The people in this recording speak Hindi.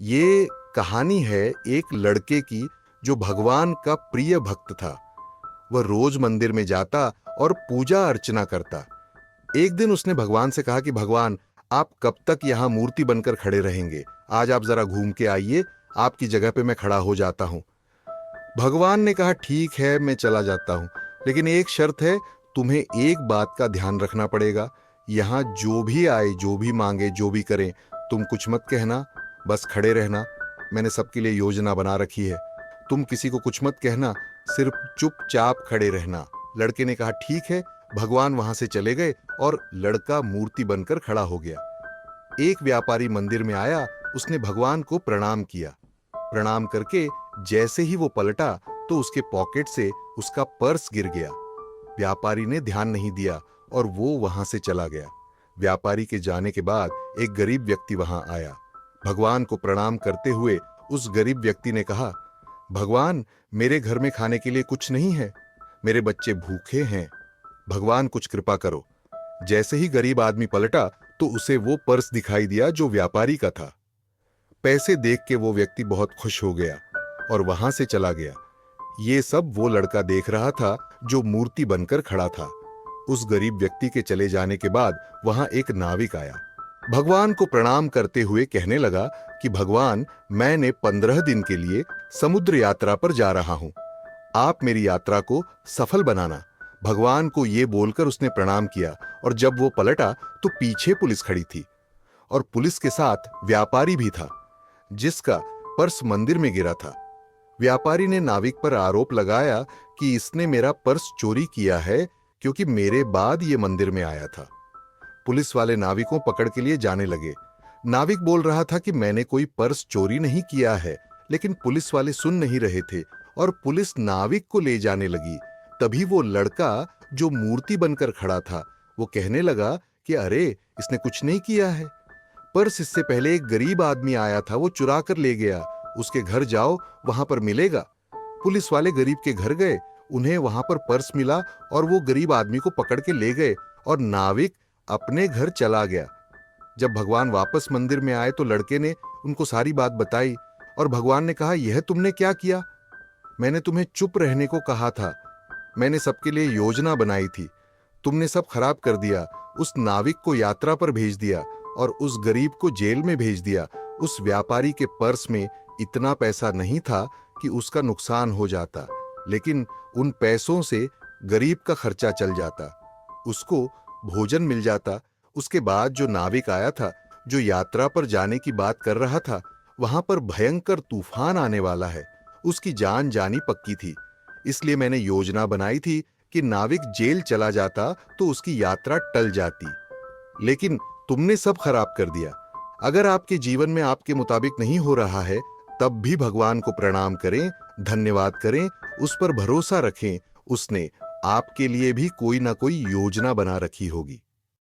ये कहानी है एक लड़के की जो भगवान का प्रिय भक्त था। वह रोज मंदिर में जाता और पूजा अर्चना करता। एक दिन उसने भगवान से कहा कि भगवान, आप कब तक यहाँ मूर्ति बनकर खड़े रहेंगे? आज आप जरा घूम के आइए, आपकी जगह पे मैं खड़ा हो जाता हूँ। भगवान ने कहा ठीक है, मैं चला जाता हूँ, लेकिन एक शर्त है, तुम्हें एक बात का ध्यान रखना पड़ेगा। यहाँ जो भी आए, जो भी मांगे, जो भी करें, तुम कुछ मत कहना, बस खड़े रहना। मैंने सबके लिए योजना बना रखी है, तुम किसी को कुछ मत कहना, सिर्फ चुपचाप खड़े रहना। लड़के ने कहा ठीक है। भगवान वहां से चले गए और लड़का मूर्ति बनकर खड़ा हो गया। एक व्यापारी मंदिर में आया, उसने भगवान को प्रणाम किया। प्रणाम करके जैसे ही वो पलटा तो उसके पॉकेट से उसका पर्स गिर गया। व्यापारी ने ध्यान नहीं दिया और वो वहां से चला गया। व्यापारी के जाने के बाद एक गरीब व्यक्ति वहां आया। भगवान को प्रणाम करते हुए उस गरीब व्यक्ति ने कहा, भगवान, मेरे घर में खाने के लिए कुछ नहीं है, मेरे बच्चे भूखे हैं, भगवान कुछ कृपा करो। जैसे ही गरीब आदमी पलटा तो उसे वो पर्स दिखाई दिया जो व्यापारी का था। पैसे देख के वो व्यक्ति बहुत खुश हो गया और वहां से चला गया। ये सब वो लड़का देख रहा था जो मूर्ति बनकर खड़ा था। उस गरीब व्यक्ति के चले जाने के बाद वहां एक नाविक आया। भगवान को प्रणाम करते हुए कहने लगा कि भगवान, मैंने 15 दिन के लिए समुद्र यात्रा पर जा रहा हूं, आप मेरी यात्रा को सफल बनाना। भगवान को ये बोलकर उसने प्रणाम किया और जब वो पलटा तो पीछे पुलिस खड़ी थी और पुलिस के साथ व्यापारी भी था जिसका पर्स मंदिर में गिरा था। व्यापारी ने नाविक पर आरोप लगाया कि इसने मेरा पर्स चोरी किया है क्योंकि मेरे बाद ये मंदिर में आया था। पुलिस वाले नाविक को पकड़ के लिए जाने लगे। नाविक बोल रहा था कि मैंने कोई पर्स चोरी नहीं किया है, लेकिन पुलिस वाले सुन नहीं रहे थे और पुलिस नाविक को ले जाने लगी। तभी वो लड़का जो मूर्ति बनकर खड़ा था वो कहने लगा कि अरे, इसने कुछ नहीं किया है, पर्स इससे पहले एक गरीब आदमी आया था, वो चुरा कर ले गया, उसके घर जाओ, वहां पर मिलेगा। पुलिस वाले गरीब के घर गए, उन्हें वहां पर पर्स मिला और वो गरीब आदमी को पकड़ के ले गए और नाविक अपने घर चला गया। जब भगवान वापस मंदिर में आए तो लड़के ने उनको सारी बात बताई और भगवान ने कहा, यह तुमने क्या किया? मैंने तुम्हें चुप रहने को कहा था, मैंने सबके लिए योजना बनाई थी, तुमने सब खराब कर दिया। उस नाविक को यात्रा पर भेज दिया और उस गरीब को जेल में भेज दिया। उस व्यापारी के पर्स में इतना पैसा नहीं था कि उसका नुकसान हो जाता, लेकिन उन पैसों से गरीब का खर्चा चल जाता, उसको भोजन मिल जाता। उसके बाद जो नाविक आया था, जो यात्रा पर जाने की बात कर रहा था, वहां पर भयंकर तूफान आने वाला है, उसकी जान जानी पक्की थी। इसलिए मैंने योजना बनाई थी कि नाविक जेल चला जाता तो उसकी यात्रा टल जाती, लेकिन तुमने सब खराब कर दिया। अगर आपके जीवन में आपके मुताबिक नहीं हो रहा है, तब भी भगवान को प्रणाम करें, धन्यवाद करें, उस पर भरोसा रखें, उसने आपके लिए भी कोई ना कोई योजना बना रखी होगी।